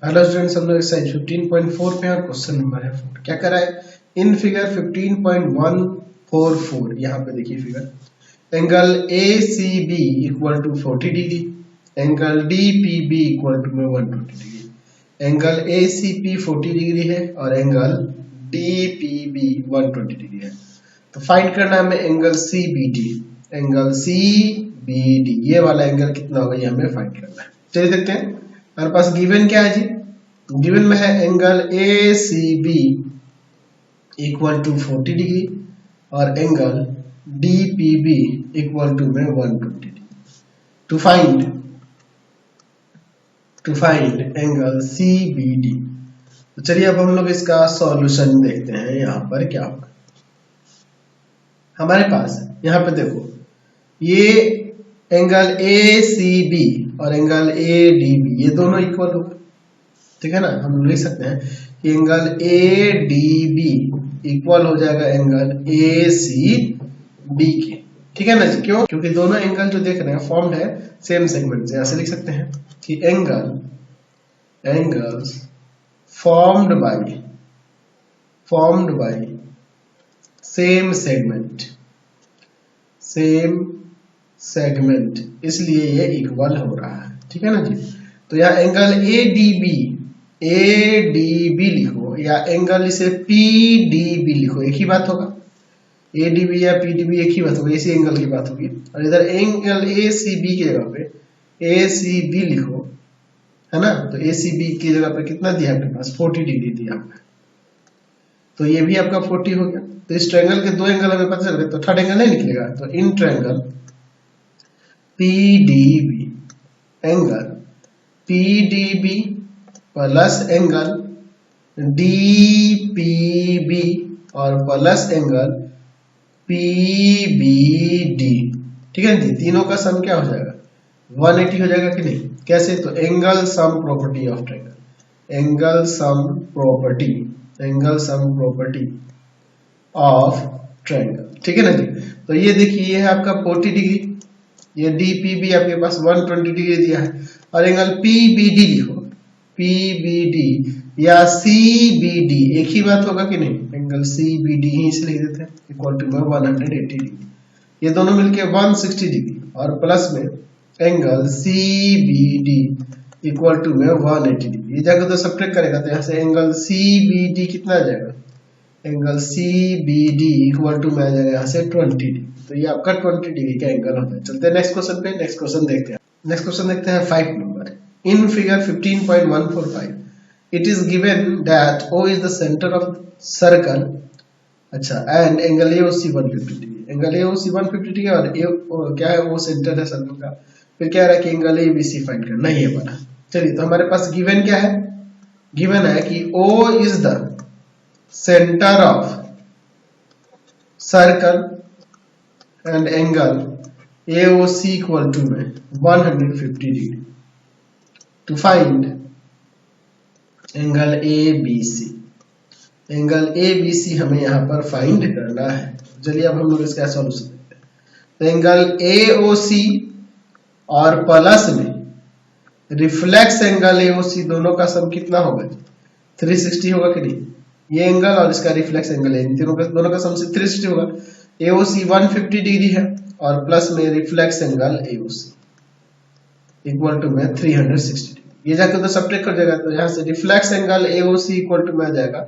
Hello students, हम लोग exercise 15.4 पे और क्वेश्चन नंबर है 4। क्या कर रहा है इन फिगर 15.144। यहाँ पे देखिए figure angle A C B equal to 40 degree, angle D P B equal to में 120 degree. Angle A C P 40 degree है और angle D P B 120 degree है। तो फाइंड करना है हमें angle C B D. Angle C B D ये वाला एंगल कितना होगा ये हमें फाइंड करना है। चलिए देखते हैं हमारे पास गिवन क्या है जी। गिवन में है angle A C B equal to 40 degree और angle D P B equal to में 120 degree. To find angle C B D. तो चलिए अब हम लोग इसका सॉल्यूशन देखते हैं। यहाँ पर क्या होगा हमारे पास, यहाँ पे देखो ये एंगल ए सी बी और एंगल ए डी बी ये दोनों इक्वल होगा, ठीक है ना। हम लिख सकते हैं कि angle A D B equal हो जाएगा एंगल ए सी बी के, ठीक है ना जी। क्यों? क्योंकि दोनों एंगल जो देख रहे हैं फॉर्म्ड है सेम सेगमेंट से। ऐसे लिख सकते हैं कि angles formed by same segment, इसलिए ये इक्वल हो रहा है, ठीक है ना जी। तो यहाँ एंगल ए डी बी लिखो या एंगल इसे पी डी बी लिखो, एक ही बात होगा। ए डी बी या पी डी बी एक ही बात होगी, इसी एंगल की बात होगी। और इधर एंगल ए सी बी की जगह पे ए सी बी लिखो, है ना। तो ए सी बी की जगह पे कितना दिया है आपके पास? 40 डिग्री दिया हुआ है। तो ये भी आपका 40 हो गया। तो इस ट्रायंगल के दो एंगल हमें पता चल गए, तो थर्ड एंगल नहीं निकलेगा। तो in triangle P D B, angle P D B plus angle D P B और plus angle P B D, ठीक है जी। तीनों का सम क्या हो जाएगा? 180 हो जाएगा कि नहीं? कैसे? तो angle sum property of triangle, angle sum property of triangle, ठीक है ना जी। तो ये देखिए ये है आपका 40 डिग्री, ये डी पी बी आपके पास 120 डिग्री दिया है। और एंगल पी बी डी लिखो, पी बी डी या सी बी डी एक ही बात होगा कि नहीं? एंगल सी बी डी ही इसे लिख देते हैं इक्वल टू में 180 डिग्री। ये दोनों मिलके 160 डिग्री और प्लस में angle C B D equal to में 180 डिग्री। ये जाकर तो सब्ट्रैक्ट करेगा तो यहाँ से एंगल सी बी डी कितना आ जाएगा? Angle C B D equal to में आ जाएगा यहाँ से 20 डिग्री। तो ये आपका 20 डिग्री का एंगल होता है। चलते हैं नेक्स्ट क्वेश्चन पे। नेक्स्ट क्वेश्चन देखते हैं 5 number. In figure 15.145 it is given that O is the centre of circle, अच्छा, and angle A O C 150 degree. Angle A O C 150 degree और क्या है? वो सेंटर है सर्कल का। फिर क्या रहा कि angle A B C find करना, ये बना। चलिए तो हमारे पास गिवन क्या है? गिवन है कि O is the centre of circle and angle AOC equal to में 150 degree. To find angle ABC, angle ABC हमें यहाँ पर फाइंड करना है। चलिए अब हम लोग इसका सॉल्यूशन देखते हैं। तो एंगल AOC और प्लस में रिफ्लेक्स एंगल AOC दोनों का सम कितना होगा? 360 होगा कि नहीं? ये एंगल और इसका रिफ्लेक्स एंगल है, इन दोनों का सम से 360 होगा। AOC 150 डिग्री है और प्लस में reflex angle AOC equal to में 360 डिग्री। ये जाकर तो सब्ट्रैक्ट कर देगा, तो यहाँ से reflex angle AOC equal to में आ जाएगा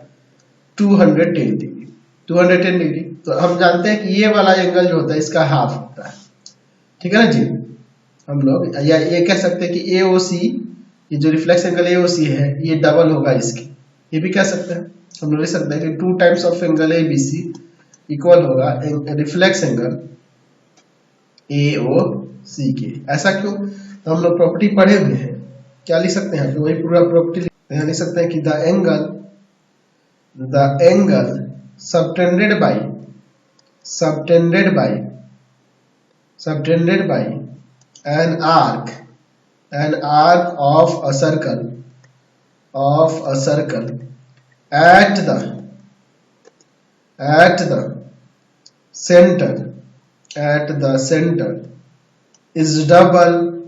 210 डिग्री। 210 डिग्री तो हम जानते हैं कि ये वाला एंगल जो होता है इसका हाफ होता है, ठीक है ना जी। हम लोग या ये कह सकते हैं कि AOC, ये जो रिफ्लेक्स एंगल AOC है ये डबल होगा इसके। ये भी कह सकते हैं, हम लोग लिख सकते हैं कि 2 times of angle ABC equal होगा रिफ्लेक्स एंगल AOC के। ऐसा क्यों? तो हम लोग प्रॉपर्टी पढ़े हुए हैं, क्या लिख सकते हैं? वही पूरा प्रॉपर्टी लिख सकते हैं कि the angle subtended bye an arc of a circle at the center is double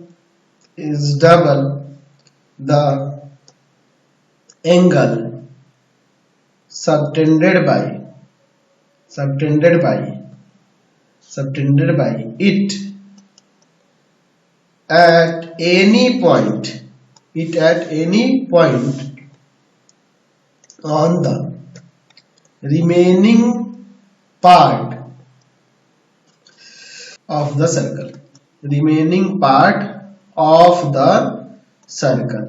the angle subtended by it at any point on the remaining part of the circle,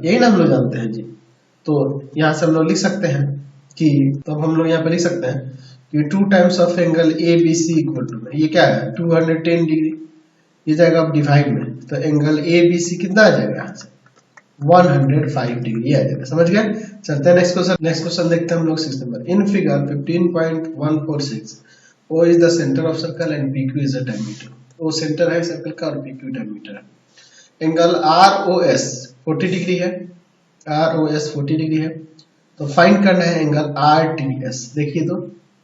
यही ना हम लोग जानते हैं जी। तो यहां से हम लोग लिख सकते हैं कि तो हम लोग यहाँ पे लिख सकते हैं कि 2 times of angle A B C equal to, ये क्या है 210 डिग्री, ये जाएगा अब डिवाइड में, तो एंगल ए बी सी कितना आ जाएगा यहाँ से 105 डिग्री आ जाएगा। समझ गए? चलते हैं नेक्स्ट क्वेश्चन देखते हैं हम लोग 6 number. In figure 15.146 O is the centre of circle and PQ is the diameter. O centre है सर्कल का और PQ डायमीटर है। एंगल ROS 40 डिग्री है, ROS 40 डिग्री है, तो फाइंड करना है एंगल RTS। देखिए तो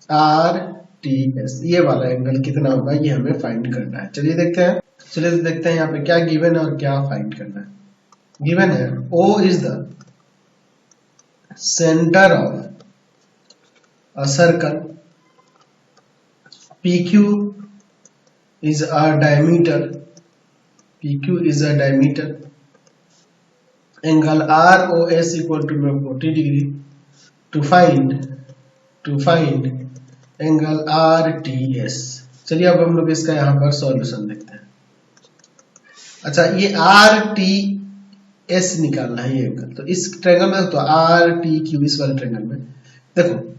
RTS ये वाला एंगल कितना होगा, ये हमें फाइंड करना है। चलिए देखते हैं यहाँ पे क्या गिवन है और क्या फाइंड करना है। गिवन है O is the centre of a circle, PQ is a diameter, angle ROS equal to 40 degree to find angle RTS। चलिए अब हम लोग इसका यहाँ पर सॉल्यूशन देखते हैं। अच्छा, ये RTS निकालना है ये एंगल, तो इस ट्रायंगल में तो RTQ इस वाले ट्रायंगल में देखो,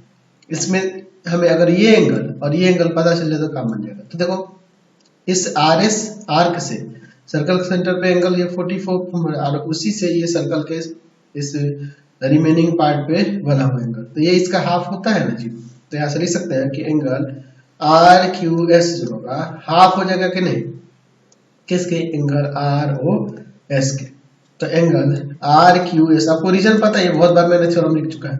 इसमें हमें अगर ये एंगल और ये एंगल पता चल जाए तो काम बन जाएगा। तो देखो इस RS आर्क से सर्कल के सेंटर पे एंगल ये 44 और उसी से ये सर्कल के इस रिमेनिंग पार्ट पे बना हुआ एंगल, तो ये इसका हाफ होता है ना जी। तो यहाँ से लिख सकते हैं कि एंगल RQS जो होगा हाफ हो जाएगा कि नहीं, किसके, एंगल ROS के। तो एंगल RQS आपको रीजन पता है, बहुत बार मैंने थ्योरम लिख चुका है।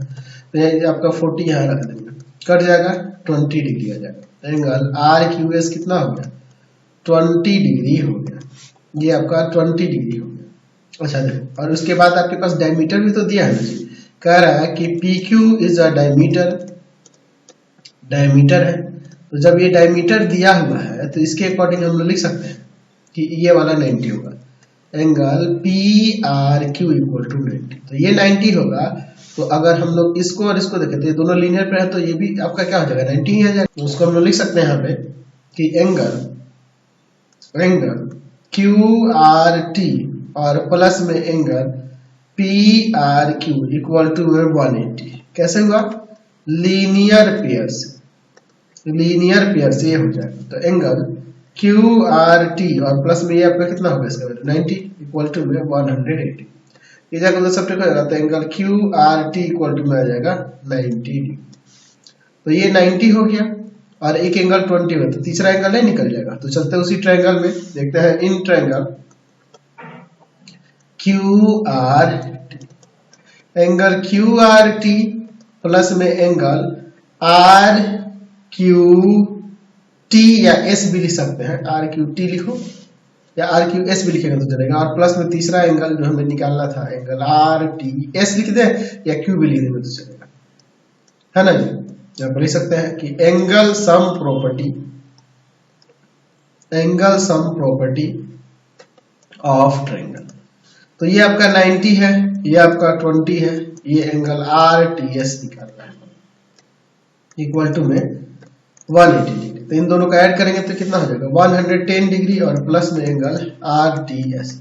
तो ये आपका 40 यहाँ रख देंगे, कट जाएगा 20 डिग्री आ जाएगा। एंगल RQS कितना हो गया 20 डिग्री हो गया, ये आपका 20 डिग्री हो गया। अच्छा देखो, और उसके बाद आपके पास डायमीटर भी तो दिया है ना जी, कह रहा है कि PQ इज अ डायमीटर है। तो जब ये डायमीटर दिया हुआ है तो इसके अकॉर्डिंग हम लोग लिख सकते हैं कि ये वाला 90 होगा। एंगल PRQ इक्वल टू 90, तो ये 90 होगा। तो अगर हम लोग इसको और इसको देखें तो ये दोनों लीनियर पे है, तो ये भी आपका क्या हो जाएगा 90 ही आ जाएगा। तो उसको हम लोग लिख सकते हैं यहाँ पे कि एंगल QRT और प्लस में एंगल PRQ इक्वल टू 180। कैसे हुआ, लीनियर पेयर से ये हो जाएगा। तो एंगल QRT और प्लस में ये आपका कितना होगा इसका वैल्यू 90 इक्वल टू 180। ये जाकर तो सब ठीक हो जाएगा। तो एंगल QRT इक्वल टू में आ जाएगा 90 डिग्री। तो ये 90 हो गया और एक एंगल 20 है, तो तीसरा एंगल नहीं निकल जाएगा। तो चलते हैं उसी ट्रायंगल में, देखते हैं in triangle QRT, angle QRT plus में एंगल RQT या S भी लिख सकते हैं, RQT लिखो या RQS भी लिखेगा तो चलेगा। और प्लस में तीसरा एंगल जो हमें निकालना था एंगल RTS लिख दे या Q भी लिख देंगे तो चलेगा, है ना जी। यहाँ पर लिख सकते हैं कि angle sum property of triangle. तो ये आपका 90 है, ये आपका 20 है, ये एंगल RTS निकालना है इक्वल टू में 180 डिग्री। तो इन दोनों का ऐड करेंगे तो कितना हो जाएगा 110 डिग्री और प्लस में एंगल RTS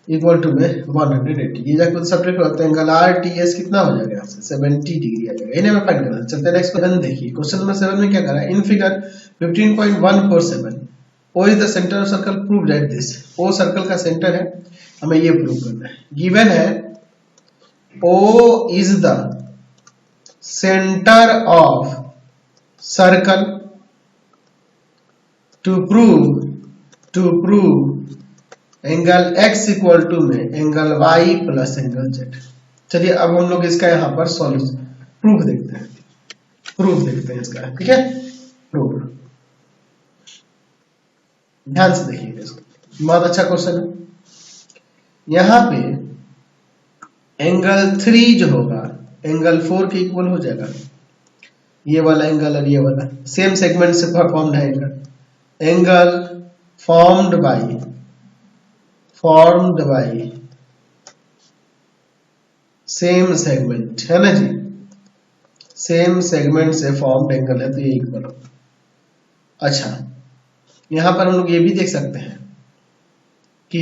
इक्वल टू में 180। ये जाकर सब्ट्रैक्ट होता है, एंगल RTS कितना हो जाएगा यहाँ से 70 डिग्री आ जाएगा। इन्हें हमें फाइंड करना है। चलते हैं नेक्स्ट क्वेश्चन देखिए। क्वेश्चन नंबर 7 में क्या करा है, in figure 15.147 O is the centre of circle, prove that this. O circle का सेंटर है, हमें ये प्रूव करना है। गिवन है O is the centre of circle, to prove angle X equal to में angle Y plus angle Z। चलिए अब हम लोग इसका यहाँ पर सॉल्यूशन प्रूफ देखते हैं इसका, ठीक है। प्रूफ ध्यान से देखिएगा इसको, बहुत अच्छा क्वेश्चन है। यहाँ पे एंगल 3 जो होगा एंगल 4 के इक्वल हो जाएगा। ये वाला एंगल और ये वाला सेम सेगमेंट से फॉर्म्ड है angle. Angle formed by same segment है ना जी, सेम सेगमेंट से फॉर्म्ड एंगल है तो ये इक्वल हो। अच्छा, यहां पर हम लोग ये भी देख सकते हैं कि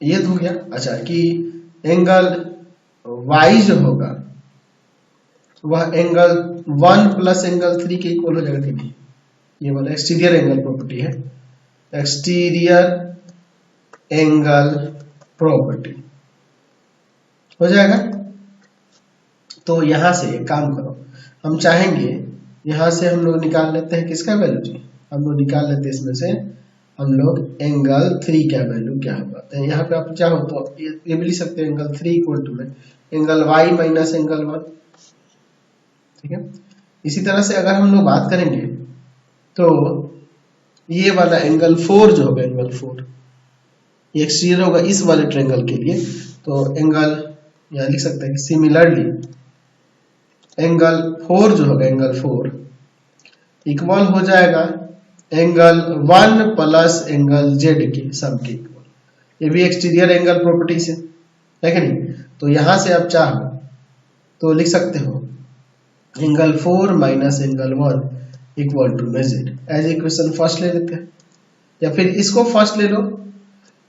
ये तो हो गया। अच्छा, कि एंगल y जो होगा वह एंगल 1 प्लस एंगल 3 के इक्वल हो जाएगा कि नहीं। ये वाला एक्सटीरियर एंगल प्रॉपर्टी है, एक्सटीरियर एंगल प्रॉपर्टी हो जाएगा। तो यहां से एक काम करो, हम चाहेंगे यहां से हम लोग निकाल लेते हैं किसका वैल्यू जी, हम लोग निकाल लेते हैं इसमें से हम लोग एंगल 3 का वैल्यू क्या होगा। तो यहाँ पे आप चाहो तो ये भी लिख सकते हैं एंगल 3 इक्वल टू में एंगल y माइनस एंगल 1, ठीक है। इसी तरह से अगर हम लोग बात करेंगे तो ये वाला एंगल 4 जो होगा, एंगल 4 ये एक्सटीरियर होगा इस वाले ट्रायंगल के लिए, तो एंगल यहाँ लिख सकते हैं कि सिमिलरली एंगल 4 जो होगा, एंगल 4 इक्वल हो जाएगा एंगल 1 प्लस एंगल z के सम के इक्वल। ये भी एक्सटीरियर एंगल प्रॉपर्टी से है कि नहीं। तो यहां से आप चाहो तो लिख सकते हो angle 4 minus angle 1 equal to z। As equation first ले लेते हैं, या फिर इसको फर्स्ट ले लो,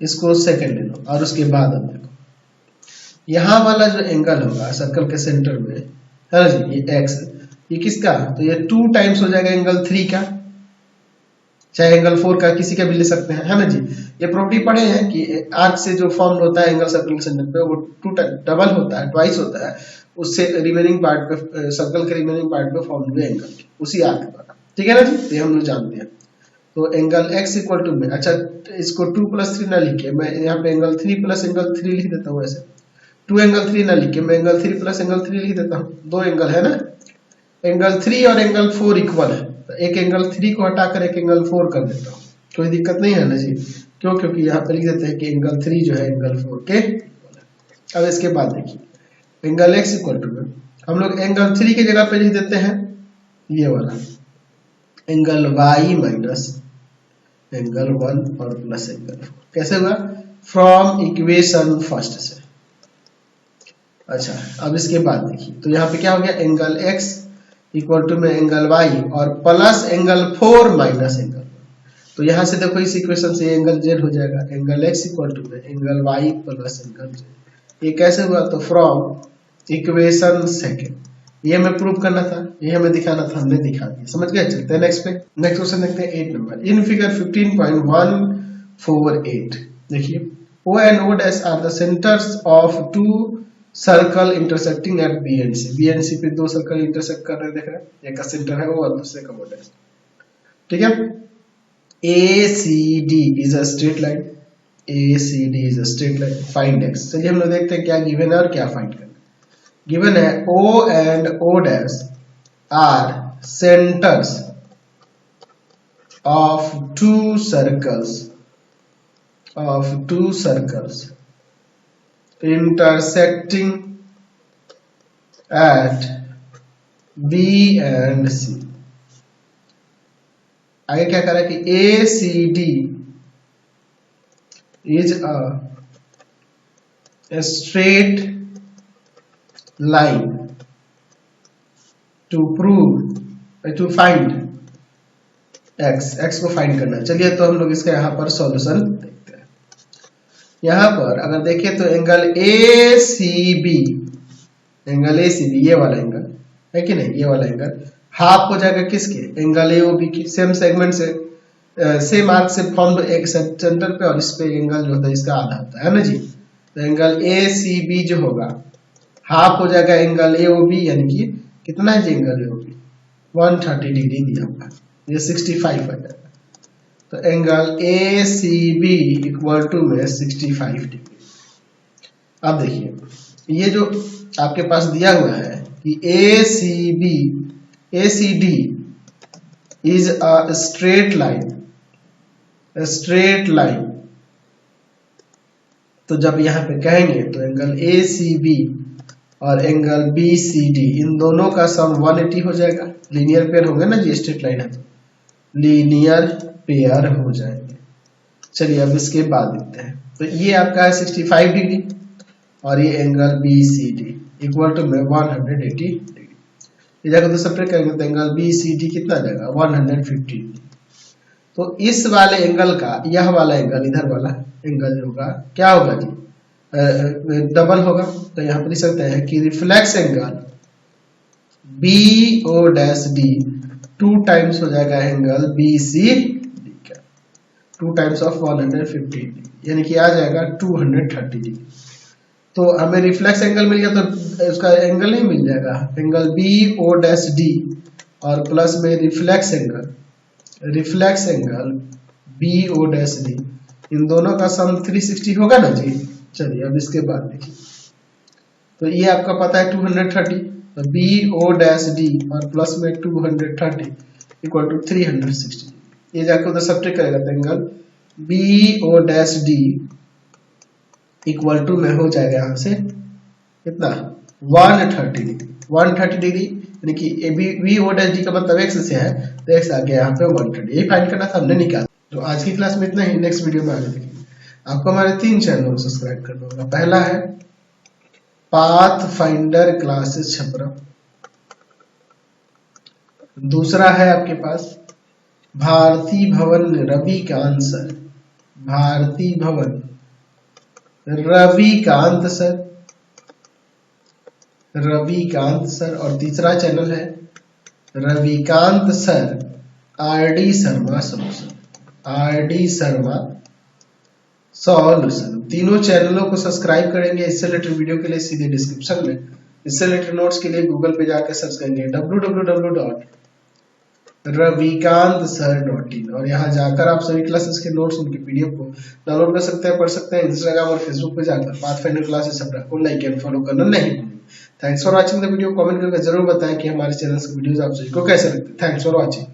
इसको सेकंड ले लो, और उसके बाद हम देखो यहां वाला जो एंगल होगा सर्कल के सेंटर में है ना जी, ये x, ये किसका, तो ये 2 टाइम्स हो जाएगा एंगल 3 का, चाहे एंगल 4 का किसी का भी ले सकते हैं, है ना जी। ये प्रॉपर्टी पढ़े हैं कि आर्क से जो फॉर्म होता है एंगल सर्कल के सेंटर पे वो 2 डबल होता है, ट्वाइस होता है, उससे रिमेनिंग पार्ट पे, सर्कल के रिमेनिंग पार्ट पे फॉर्म हुए एंगल उसी आर्क द्वारा, ठीक है ना जी। ये हम लोग जानते हैं। तो एंगल x इक्वल टू में, अच्छा इसको 2 प्लस 3 ना लिखे, मैं यहाँ पे एंगल 3 प्लस एंगल 3 लिख देता हूँ। ऐसे 2 एंगल 3 ना लिखे, मैं एंगल 3 प्लस एंगल 3 लिख देता हूँ। 2 एंगल है ना, एंगल 3 और एंगल 4 इक्वल है, तो एक एंगल 3 को हटाकर एक एंगल 4 कर देता हूँ, कोई दिक्कत नहीं है ना जी। क्यों, क्योंकि यहाँ पे लिख देते हैं कि एंगल 3 जो है एंगल 4 के इक्वल है। अब इसके बाद देखिए एंगल x इक्वल टू में हम लोग एंगल 3 की जगह पे लिख देते हैं ये वाला एंगल y माइनस एंगल 1 और प्लस एंगल 4। कैसे हुआ, फ्रॉम इक्वेशन फर्स्ट से। अच्छा, अब इसके बाद देखिए तो यहाँ पे क्या हो गया, एंगल x इक्वल टू में एंगल y और प्लस एंगल 4 माइनस एंगल 1। तो यहाँ से देखो इस इक्वेशन से एंगल z हो जाएगा, एंगल x इक्वल टू में angle y plus angle z। ये कैसे हुआ, तो फ्रॉम इक्वेशन सेकंड। ये हमें प्रूव करना था, ये हमें दिखाना था, हमने दिखा दिया, समझ गए। चलते हैं नेक्स्ट पे। नेक्स्ट क्वेश्चन देखते हैं 8 नंबर। इन फिगर 15.148 देखिए O and O dash are the centers of two circle intersecting at BNC। BNC पे 2 सर्कल इंटरसेक्ट कर रहे हैं, देख रहे हैं, एक का सेंटर है वो और दूसरे का वो डैश, ठीक है। ACD is a straight line, ACD is a straight line, find x। चलिए हम लोग देखते हैं क्या गिवन है और क्या फाइंड करना है। गिवन है O and O dash are centres of two circles intersecting at B and C। आगे क्या करा कि ACD is a straight line to find x को फाइंड करना। चलिए तो हम लोग इसका यहाँ पर सॉल्यूशन देखते हैं। यहाँ पर अगर देखें तो एंगल ACB ये वाला एंगल है कि नहीं, ये वाला एंगल हाफ हो जाएगा किसके, एंगल AOB की। सेम सेगमेंट से सेम आर्क से फॉर्म एक सेंटर पे, और इस पे एंगल जो होता है इसका आधा होता है ना जी। तो एंगल ACB जो होगा हाफ हो जाएगा एंगल AOB, यानी कि कितना है जी एंगल AOB 130 डिग्री दिया हुआ, ये 65 हो जाएगा। तो एंगल ACB इक्वल टू में 65 डिग्री। अब देखिए ये जो आपके पास दिया हुआ है कि ACD is a straight line, तो जब यहां पे कहेंगे तो एंगल ACB और एंगल BCD, इन दोनों का सम 180 हो जाएगा। लीनियर पेयर होंगे ना जी, स्ट्रेट लाइन है तो लीनियर पेयर हो जाएंगे। चलिए अब इसके बाद देखते हैं। तो ये आपका है 65 डिग्री और ये एंगल BCD इक्वल टू में 180 डिग्री। ये जाकर तो सब्ट्रैक्ट करेंगे तो एंगल BCD कितना जाएगा 150। तो इस वाले एंगल का यह वाला एंगल, इधर वाला एंगल होगा क्या होगा जी, डबल होगा। तो यहाँ पर लिख सकते हैं कि रिफ्लेक्स एंगल BO'D 2 टाइम्स हो जाएगा एंगल BCD का, 2 टाइम्स ऑफ 150 यानी कि आ जाएगा 230 डिग्री। तो हमें रिफ्लेक्स एंगल मिल गया तो उसका एंगल नहीं मिल जाएगा, एंगल BO'D और प्लस में रिफ्लेक्स एंगल BO'D, इन दोनों का सम 360 होगा ना जी। चलिए अब इसके बाद देखिए, तो ये आपका पता है 230, तो BO'D और प्लस में 230 इक्वल टू 360। ये जाकर उधर सब्ट्रैक्ट करेगा तो एंगल BO'D इक्वल टू में हो जाएगा यहाँ से कितना 130 डिग्री यानी कि BO'D का मतलब x से है तो x आ गया यहाँ पे 130। यही फाइंड करना था, हमने निकाला। तो आज की क्लास में इतना ही, नेक्स्ट वीडियो में आगे देखेंगे। आपको हमारे 3 चैनल को सब्सक्राइब करना होगा। पहला है पाथ फाइंडर क्लासेस छपरा, दूसरा है आपके पास भारती भवन रविकांत सर, भारती भवन रविकांत सर, और तीसरा चैनल है Ravikant sir RD Sharma solution. तीनों चैनलों को सब्सक्राइब करेंगे। इससे रिलेटेड वीडियो के लिए सीधे डिस्क्रिप्शन में, इससे रिलेटेड नोट्स के लिए गूगल पे जाकर सर्च करेंगे www.ravikantsir.in और यहाँ जाकर आप सभी क्लासेस के नोट्स, उनके PDF को डाउनलोड कर सकते हैं, पढ़ सकते हैं। इंस्टाग्राम और फेसबुक पे जाकर पाथफाइंडर क्लासेस को लाइक एंड फॉलो करना नहीं भूलें। Thanks for watching the video. Comment करके जरूर बताएं कि हमारे चैनल के वीडियोस आप सभी को कैसे लगते हैं। Thanks for watching.